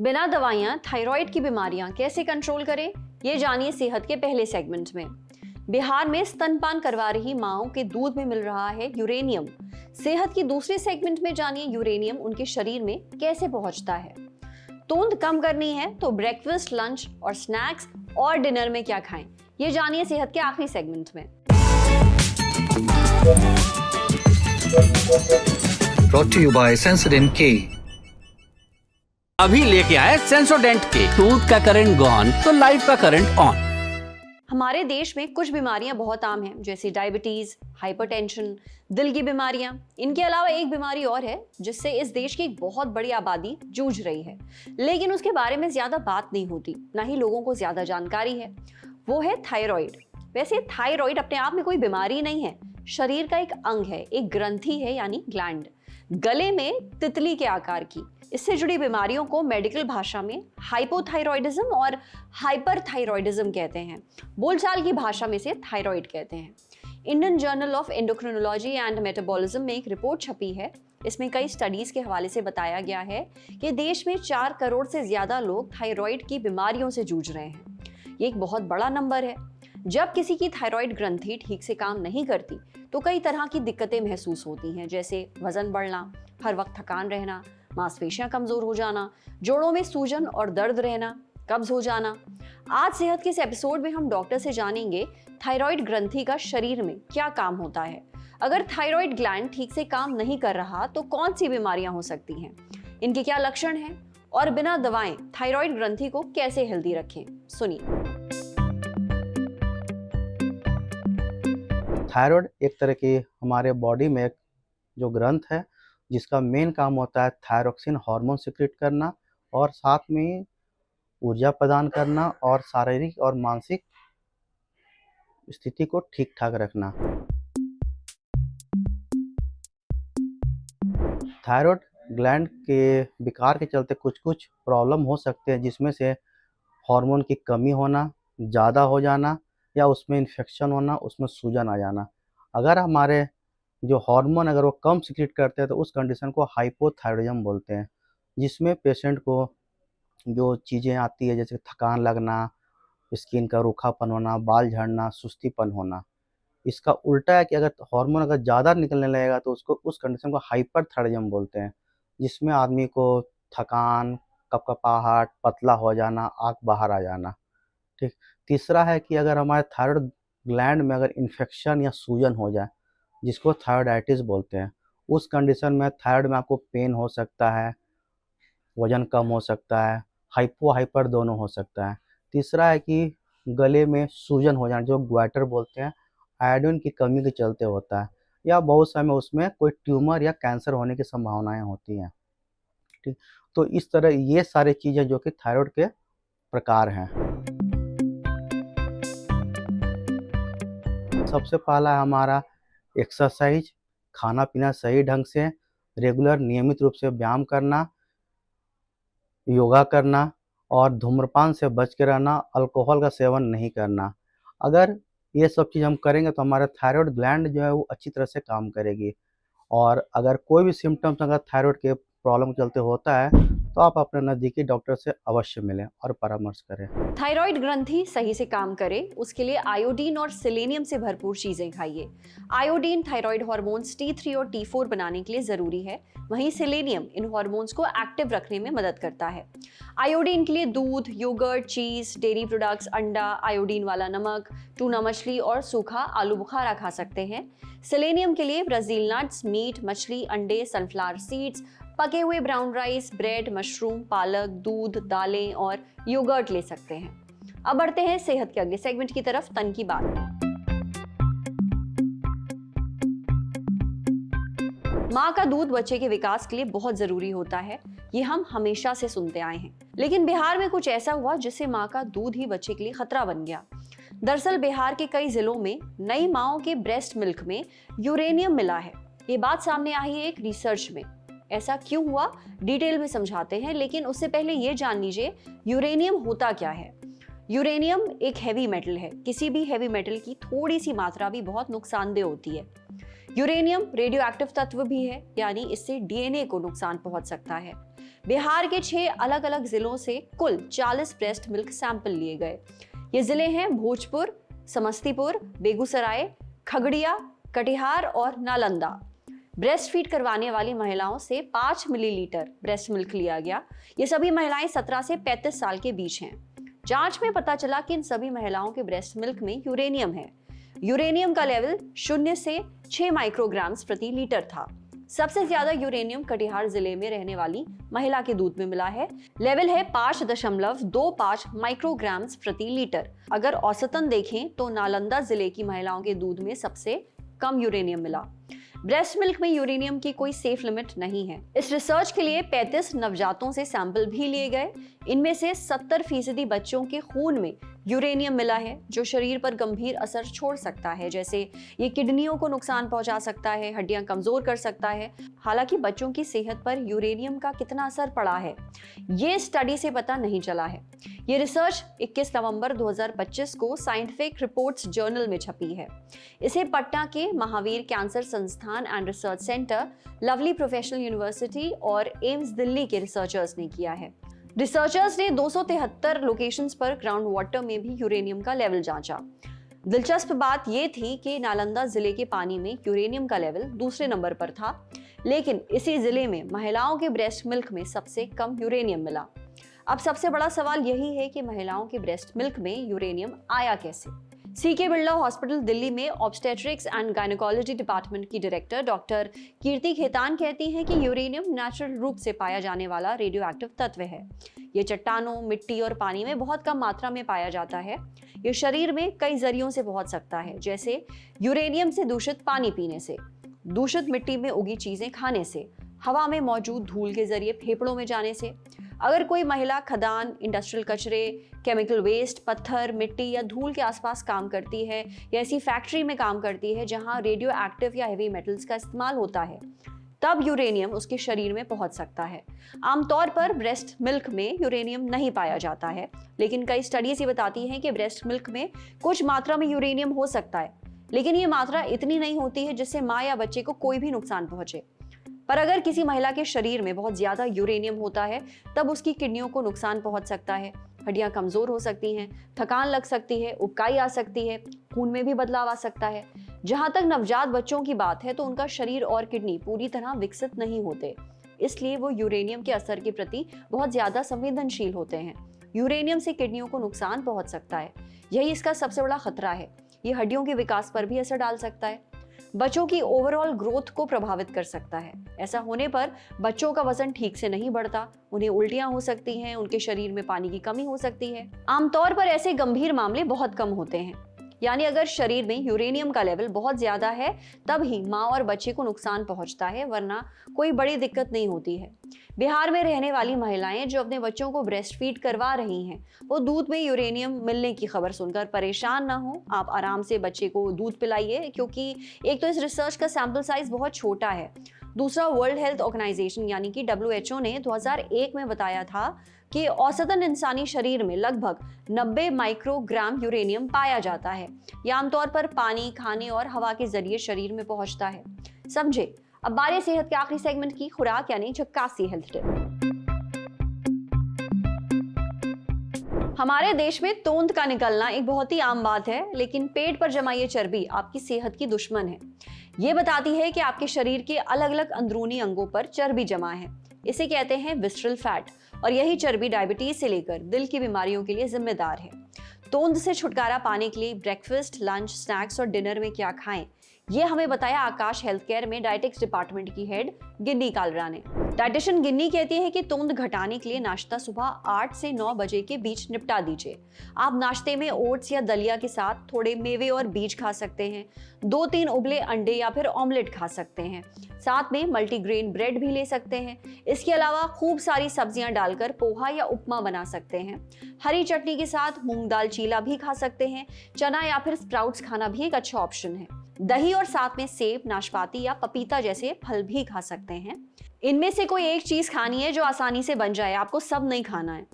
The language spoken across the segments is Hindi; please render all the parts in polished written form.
बिना दवाइयां थायराइड की बीमारियां कैसे कंट्रोल करें, ये जानिए सेहत के पहले सेगमेंट में। बिहार में स्तनपान करवा रही माओं के दूध में मिल रहा है यूरेनियम। सेहत की दूसरे सेगमेंट में जानिए यूरेनियम उनके शरीर में कैसे पहुंचता है। तोंद कम करनी है तो ब्रेकफास्ट, लंच और स्नैक्स और डिनर में क्या खाएं, ये जानिए सेहत के आखिरी सेगमेंट में। Brought to you by Sensodyne K। अभी लेके आए सेंसोडेंट के। टूथ का करंट गॉन तो लाइफ का करंट ऑन। हमारे देश में कुछ बीमारियां बहुत आम हैं, जैसे डायबिटीज, हाइपरटेंशन, दिल की बीमारियां। इनके अलावा एक बीमारी और है जिससे इस देश की एक बहुत बड़ी आबादी जूझ रही है, लेकिन उसके बारे में ज्यादा बात नहीं होती, ना ही लोगों को ज्यादा जानकारी है। वो है थायराइड। वैसे थायराइड अपने आप में कोई बीमारी नहीं है, शरीर का एक अंग है, एक ग्रंथि है यानी ग्लैंड, गले में तितली के आकार की। इससे जुड़ी बीमारियों को मेडिकल भाषा में हाइपोथायरॉयडिज्म और हाइपरथायरॉयडिज्म कहते हैं। बोलचाल की भाषा में से थायराइड कहते हैं। Indian journal of endocrinology and metabolism में एक रिपोर्ट छपी है। इसमें कई स्टडीज के हवाले से बताया गया है कि देश में 4 करोड़ से ज्यादा लोग थायराइड की बीमारियों से जूझ रहे हैं। ये एक बहुत बड़ा नंबर है। जब किसी की थायराइड ग्रंथि ठीक से काम नहीं करती तो कई तरह की दिक्कतें महसूस होती हैं, जैसे वजन बढ़ना, हर वक्त थकान रहना, मांसपेशियां कमजोर हो जाना, जोड़ों में सूजन और दर्द रहना, कब्ज हो जाना। आज सेहत के इस एपिसोड में हम डॉक्टर से जानेंगे थायराइड ग्रंथि का शरीर में क्या काम होता है। अगर थायराइड ग्लैंड ठीक से काम नहीं कर रहा तो कौन सी बीमारियां हो सकती हैं, इनके क्या लक्षण हैं और बिना दवाएं थायराइड ग्रंथि को कैसे हेल्दी रखें। सुनिए। थायराइड एक तरह की हमारे बॉडी में एक जो ग्रंथ है जिसका मेन काम होता है थायरोक्सिन हार्मोन सिक्रेट करना और साथ में ऊर्जा प्रदान करना और शारीरिक और मानसिक स्थिति को ठीक ठाक रखना। थायराइड ग्लैंड के विकार के चलते कुछ कुछ प्रॉब्लम हो सकते हैं, जिसमें से हार्मोन की कमी होना, ज़्यादा हो जाना या उसमें इन्फेक्शन होना, उसमें सूजन आ जाना। अगर हमारे जो हार्मोन अगर वो कम सिक्रेट करते हैं तो उस कंडीशन को हाइपोथायरॉयडिज्म बोलते हैं, जिसमें पेशेंट को जो चीज़ें आती है जैसे थकान लगना, स्किन का रूखापन होना, बाल झड़ना, सुस्तीपन होना। इसका उल्टा है कि अगर हार्मोन अगर ज़्यादा निकलने लगेगा तो उसको उस कंडीशन को हाइपरथायरॉयडिज्म बोलते हैं, जिसमें आदमी को थकान, कपकपाहट, पतला हो जाना, आँख बाहर आ जाना। ठीक। तीसरा है कि अगर हमारे थायराइड ग्लैंड में अगर इन्फेक्शन या सूजन हो जाए, जिसको थायराइडाइटिस बोलते हैं, उस कंडीशन में थायराइड में आपको पेन हो सकता है, वजन कम हो सकता है, हाइपो हाइपर दोनों हो सकता है। तीसरा है कि गले में सूजन हो जाना, जो ग्वाइटर बोलते हैं, आयोडीन की कमी के चलते होता है, या बहुत समय उसमें कोई ट्यूमर या कैंसर होने की संभावनाएं होती हैं। ठीक। तो इस तरह ये सारी चीज़ें जो कि थायराइड के प्रकार हैं। सबसे पहला है हमारा एक्सरसाइज, खाना पीना सही ढंग से, रेगुलर नियमित रूप से व्यायाम करना, योगा करना और धूम्रपान से बच के रहना, अल्कोहल का सेवन नहीं करना। अगर ये सब चीज़ हम करेंगे तो हमारा थायराइड ग्लैंड जो है वो अच्छी तरह से काम करेगी। और अगर कोई भी सिम्टम्स अगर थायराइड के प्रॉब्लम के चलते होता है तो आप अपने नज़दीकी डॉक्टर से अवश्य मिलें और परामर्श करें। थायराइड ग्रंथि सही से काम करे उसके लिए आयोडीन और सेलेनियम से भरपूर चीजें खाइए। आयोडीन थायराइड हार्मोन्स T3 और T4 बनाने के लिए जरूरी है, वहीं सेलेनियम इन हार्मोन्स को एक्टिव रखने में मदद करता है। आयोडीन के लिए दूध, योगर्ट, चीज, डेयरी प्रोडक्ट्स, अंडा, आयोडीन वाला नमक, टूना मछली और सूखा आलू बुखारा खा सकते हैं। सेलेनियम के लिए ब्राजील नट्स, मीट, मछली, अंडे, सनफ्लावर सीड्स, पके हुए ब्राउन राइस, ब्रेड, मशरूम, पालक, दूध, दालें और योगर्ट ले सकते हैं। अब बढ़ते हैं सेहत के अगले सेगमेंट की तरफ, तन की बात। माँ का दूध बच्चे के विकास के लिए बहुत जरूरी होता है, ये हम हमेशा से सुनते आए हैं। लेकिन बिहार में कुछ ऐसा हुआ जिससे माँ का दूध ही बच्चे के लिए खतरा बन गया। दरअसल बिहार के कई जिलों में नई माओं के ब्रेस्ट मिल्क में यूरेनियम मिला है। ये बात सामने आई है एक रिसर्च में। ऐसा क्यों हुआ, डिटेल में समझाते हैं, लेकिन उससे पहले ये जान लीजिए यूरेनियम होता क्या है। यूरेनियम एक हैवी मेटल है। किसी भी हैवी मेटल की थोड़ी सी मात्रा भी बहुत नुकसानदेह होती है। यूरेनियम रेडियो एक्टिव तत्व भी है, यानी इससे डीएनए को नुकसान पहुंच सकता है। बिहार के 6 अलग अलग जिलों से कुल 40 ब्रेस्ट मिल्क सैंपल लिए गए। ये जिले हैं भोजपुर, समस्तीपुर, बेगूसराय, खगड़िया, कटिहार और नालंदा। ब्रेस्ट फीड करवाने वाली महिलाओं से 5 मिलीलीटर ब्रेस्ट मिल्क लिया गया। ये सभी महिलाएं 17 से 35 साल के बीच हैं। जांच में पता चला कि इन सभी महिलाओं के ब्रेस्ट मिल्क में यूरेनियम है। यूरेनियम का लेवल 0 से 6 माइक्रोग्राम्स प्रति लीटर था। सबसे ज्यादा यूरेनियम कटिहार जिले में रहने वाली महिला के दूध में मिला है। लेवल है 5.25 माइक्रोग्राम्स प्रति लीटर। अगर औसतन देखें तो नालंदा जिले की महिलाओं के दूध में सबसे कम यूरेनियम मिला। ब्रेस्ट मिल्क में यूरेनियम की कोई सेफ लिमिट नहीं है। इस रिसर्च के लिए 35 नवजातों से सैंपल भी लिए गए। इनमें से 70% बच्चों के खून में यूरेनियम मिला है, जो शरीर पर गंभीर असर छोड़ सकता है, जैसे ये किडनियों को नुकसान पहुंचा सकता है, हड्डियां कमजोर कर सकता है। हालांकि बच्चों की सेहत पर यूरेनियम का कितना असर पड़ा है, ये स्टडी से पता नहीं चला है। ये रिसर्च 21 नवंबर 2025 को साइंटिफिक रिपोर्ट्स जर्नल में छपी है। इसे पटना के महावीर कैंसर संस्थान and research centre, lovely professional university और एम्स दिल्ली के रिसर्चर्स ने किया है। रिसर्चर्स ने 273 लोकेशंस पर ग्राउंड वाटर में भी यूरेनियम का लेवल जांचा। दिलचस्प बात यह थी कि नालंदा जिले के पानी में यूरेनियम का लेवल दूसरे नंबर पर था, लेकिन इसी जिले में महिलाओं के ब्रेस्ट मिल्क में सबसे कम यूरेनियम मिला। अब सबसे बड़ा सवाल यही है कि महिलाओं के ब्रेस्ट मिल्क में यूरेनियम आया कैसे। सीके बिरला हॉस्पिटल दिल्ली में ऑब्स्टेट्रिक्स एंड गायनेकोलॉजी डिपार्टमेंट की डायरेक्टर डॉक्टर कीर्ति खेतान कहती हैं कि यूरेनियम नेचुरल रूप से पाया जाने वाला रेडियो एक्टिव तत्व है। ये चट्टानों, मिट्टी और पानी में बहुत कम मात्रा में पाया जाता है। ये शरीर में कई जरियों से पहुंच सकता है, जैसे यूरेनियम से दूषित पानी पीने से, दूषित मिट्टी में उगी चीजें खाने से, हवा में मौजूद धूल के जरिए फेफड़ों में जाने से। अगर कोई महिला खदान, इंडस्ट्रियल कचरे, केमिकल वेस्ट, पत्थर, मिट्टी या धूल के आसपास काम करती है या ऐसी फैक्ट्री में काम करती है जहां रेडियो एक्टिव या हेवी मेटल्स का इस्तेमाल होता है, तब यूरेनियम उसके शरीर में पहुंच सकता है। आमतौर पर ब्रेस्ट मिल्क में यूरेनियम नहीं पाया जाता है, लेकिन कई स्टडीज ये बताती हैं कि ब्रेस्ट मिल्क में कुछ मात्रा में यूरेनियम हो सकता है, लेकिन ये मात्रा इतनी नहीं होती है जिससे माँ या बच्चे को कोई भी नुकसान पहुंचे। पर अगर किसी महिला के शरीर में बहुत ज्यादा यूरेनियम होता है, तब उसकी किडनियों को नुकसान पहुंच सकता है, हड्डियां कमजोर हो सकती हैं, थकान लग सकती है, उबकाई आ सकती है, खून में भी बदलाव आ सकता है। जहां तक नवजात बच्चों की बात है तो उनका शरीर और किडनी पूरी तरह विकसित नहीं होते, इसलिए वो यूरेनियम के असर के प्रति बहुत ज्यादा संवेदनशील होते हैं। यूरेनियम से किडनियों को नुकसान पहुंच सकता है, यही इसका सबसे बड़ा खतरा है। ये हड्डियों के विकास पर भी असर डाल सकता है, बच्चों की ओवरऑल ग्रोथ को प्रभावित कर सकता है। ऐसा होने पर बच्चों का वजन ठीक से नहीं बढ़ता, उन्हें उल्टियां हो सकती हैं, उनके शरीर में पानी की कमी हो सकती है। आमतौर पर ऐसे गंभीर मामले बहुत कम होते हैं, यानी अगर शरीर में यूरेनियम का लेवल बहुत ज्यादा है तब ही माँ और बच्चे को नुकसान पहुंचता है, वरना कोई बड़ी दिक्कत नहीं होती है। बिहार में रहने वाली महिलाएं जो अपने बच्चों को ब्रेस्ट फीड करवा रही हैं, वो दूध में यूरेनियम मिलने की खबर सुनकर परेशान ना हो। आप आराम से बच्चे को दूध पिलाइए, क्योंकि एक तो इस रिसर्च का सैंपल साइज बहुत छोटा है, दूसरा वर्ल्ड हेल्थ ऑर्गेनाइजेशन यानी कि WHO ने 2001 में बताया था कि औसतन इंसानी शरीर में लगभग 90 माइक्रोग्राम यूरेनियम पाया जाता है। यह आमतौर पर पानी, खाने और हवा के जरिए शरीर में पहुंचता है। समझे। अब बारी सेहत के आखिरी सेगमेंट की, खुराक यानी झक्कासी हेल्थ टिप। हमारे देश में तोंद का निकलना एक बहुत ही आम बात है, लेकिन पेट पर जमा ये चर्बी आपकी सेहत की दुश्मन है। ये बताती है कि आपके शरीर के अलग अलग अंदरूनी अंगों पर चर्बी जमा है। इसे कहते हैं विसरल फैट, और यही चर्बी डायबिटीज से लेकर दिल की बीमारियों के लिए जिम्मेदार है। तोंद से छुटकारा पाने के लिए ब्रेकफास्ट, लंच, स्नैक्स और डिनर में क्या खाएं, ये हमें बताया आकाश हेल्थ केयर में डाइटिक्स डिपार्टमेंट की हेड गिन्नी कालरा ने। डाइटिशियन गिन्नी कहती है कि तोंद घटाने के लिए नाश्ता सुबह 8 से 9 बजे के बीच निपटा दीजिए। आप नाश्ते में ओट्स या दलिया के साथ थोड़े मेवे और बीज खा सकते हैं, 2-3 उबले अंडे या फिर ऑमलेट खा सकते हैं, साथ में मल्टीग्रेन ब्रेड भी ले सकते हैं। इसके अलावा खूब सारी सब्जियां डालकर पोहा या उपमा बना सकते हैं। हरी चटनी के साथ मूंग दाल चीला भी खा सकते हैं। चना या फिर स्प्राउट्स खाना भी एक अच्छा ऑप्शन है। दही और साथ में सेब, नाशपाती या पपीता जैसे फल भी खा सकते हैं। इनमें से कोई एक चीज खानी है जो आसानी से बन जाए, आपको सब नहीं खाना है।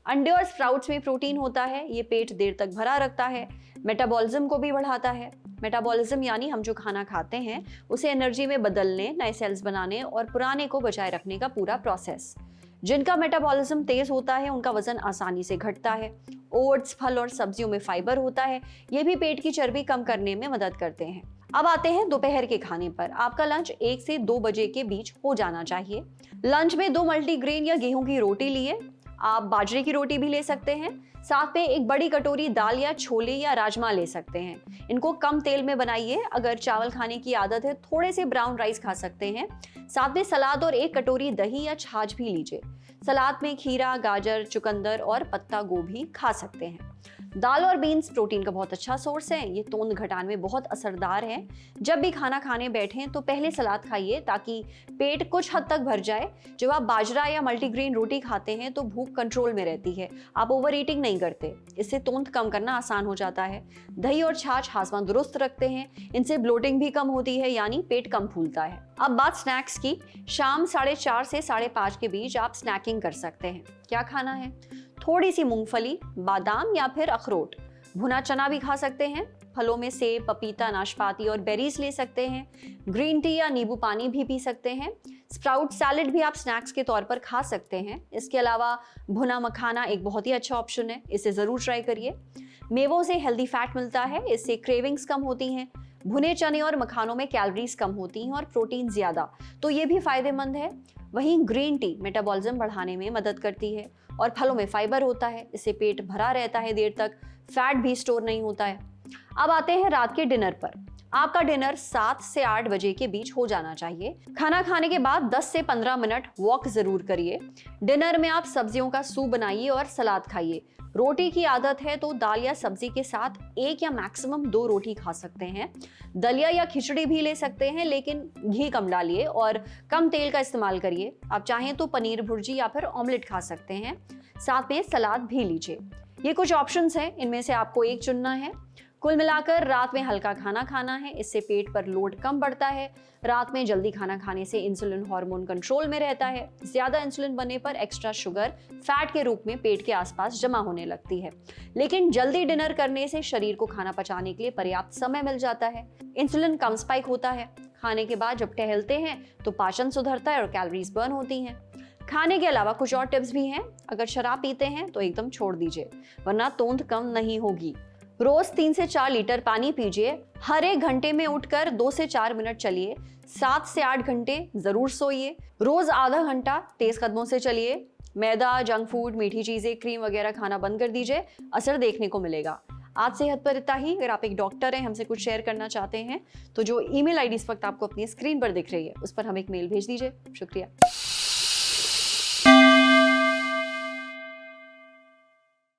अंडे और स्प्राउट्स में प्रोटीन होता है, ये पेट देर तक भरा रखता है, मेटाबॉलिज्म को भी बढ़ाता है। मेटाबॉलिज्म यानी हम जो खाना खाते हैं उसे एनर्जी में बदलने, नए सेल्स बनाने और पुराने को बचाए रखने का पूरा प्रोसेस। जिनका मेटाबॉलिज्म तेज होता है उनका वजन आसानी से घटता है। ओट्स, फल और सब्जियों में फाइबर होता है, ये भी पेट की चर्बी कम करने में मदद करते हैं। अब आते हैं दोपहर के खाने पर। आपका लंच 1 से 2 बजे के बीच हो जाना चाहिए। लंच में 2 मल्टीग्रेन या गेहूं की रोटी लिए, आप बाजरे की रोटी भी ले सकते हैं। साथ में एक बड़ी कटोरी दाल या छोले या राजमा ले सकते हैं। इनको कम तेल में बनाइए। अगर चावल खाने की आदत है थोड़े से ब्राउन राइस खा सकते हैं। साथ में सलाद और 1 कटोरी दही या छाछ भी लीजिए। सलाद में खीरा, गाजर, चुकंदर और पत्ता गोभी खा सकते हैं। दाल और बीन्स प्रोटीन का बहुत अच्छा सोर्स है। ये तोंद घटाने में बहुत असरदार है। जब भी खाना खाने बैठें तो पहले सलाद खाइए ताकि पेट कुछ हद तक भर जाए। जब आप बाजरा या मल्टीग्रेन रोटी खाते हैं तो भूख कंट्रोल में रहती है, आप ओवर ईटिंग नहीं करते। इससे तोंद कम करना आसान हो जाता है। दही और छाछ हाजमा दुरुस्त रखते हैं, इनसे ब्लोटिंग भी कम होती है, यानी पेट कम फूलता है। अब बात स्नैक्स की। शाम 4:30 से 5:30 के बीच आप स्नैकिंग कर सकते हैं। क्या खाना है? थोड़ी सी मूंगफली, बादाम या फिर अखरोट। भुना चना भी खा सकते हैं। फलों में सेब, पपीता, नाशपाती और बेरीज ले सकते हैं। ग्रीन टी या नींबू पानी भी पी सकते हैं। स्प्राउट सैलेड भी आप स्नैक्स के तौर पर खा सकते हैं। इसके अलावा भुना मखाना एक बहुत ही अच्छा ऑप्शन है, इसे ज़रूर ट्राई करिए। मेवों से हेल्दी फैट मिलता है, इससे क्रेविंग्स कम होती हैं। भुने चने और मखानों में कैलोरीज कम होती हैं और प्रोटीन ज़्यादा, तो ये भी फायदेमंद है। वहीं ग्रीन टी मेटाबॉलिज्म बढ़ाने में मदद करती है और फलों में फाइबर होता है, इससे पेट भरा रहता है देर तक, फैट भी स्टोर नहीं होता है। अब आते हैं रात के डिनर पर। आपका डिनर 7 से 8 बजे के बीच हो जाना चाहिए। खाना खाने के बाद 10 से 15 मिनट वॉक जरूर करिए। डिनर में आप सब्जियों का सूप बनाइए और सलाद खाइए। रोटी की आदत है तो दाल या सब्जी के साथ 1 या मैक्सिमम 2 रोटी खा सकते हैं। दलिया या खिचड़ी भी ले सकते हैं, लेकिन घी कम डालिए और कम तेल का इस्तेमाल करिए। आप चाहें तो पनीर भुर्जी या फिर ऑमलेट खा सकते हैं। साथ में सलाद भी लीजिए। ये कुछ ऑप्शंस हैं, इनमें से आपको एक चुनना है। कुल मिलाकर रात में हल्का खाना खाना है, इससे पेट पर लोड कम बढ़ता है। रात में जल्दी खाना खाने से इंसुलिन हार्मोन कंट्रोल में रहता है। ज्यादा इंसुलिन बनने पर एक्स्ट्रा शुगर फैट के रूप में पेट के आसपास जमा होने लगती है। लेकिन जल्दी डिनर करने से शरीर को खाना पचाने के लिए पर्याप्त समय मिल जाता है। इंसुलिन कम स्पाइक होता है। खाने के बाद जब टहलते हैं तो पाचन सुधरता है और कैलोरीज बर्न होती हैं। खाने के अलावा कुछ और टिप्स भी हैं। अगर शराब पीते हैं तो एकदम छोड़ दीजिए, वरना तोंद कम नहीं होगी। रोज 3 से 4 लीटर पानी पीजिए। हर 1 घंटे में उठकर 2 से 4 मिनट चलिए। 7 से 8 घंटे जरूर सोइए। रोज आधा घंटा तेज कदमों से चलिए। मैदा, जंक फूड, मीठी चीजें, क्रीम वगैरह खाना बंद कर दीजिए, असर देखने को मिलेगा। आज सेहत पर इतना ही। अगर आप एक डॉक्टर हैं, हमसे कुछ शेयर करना चाहते हैं तो जो ईमेल आईडी इस वक्त आपको अपनी स्क्रीन पर दिख रही है उस पर हम एक मेल भेज दीजिए। शुक्रिया।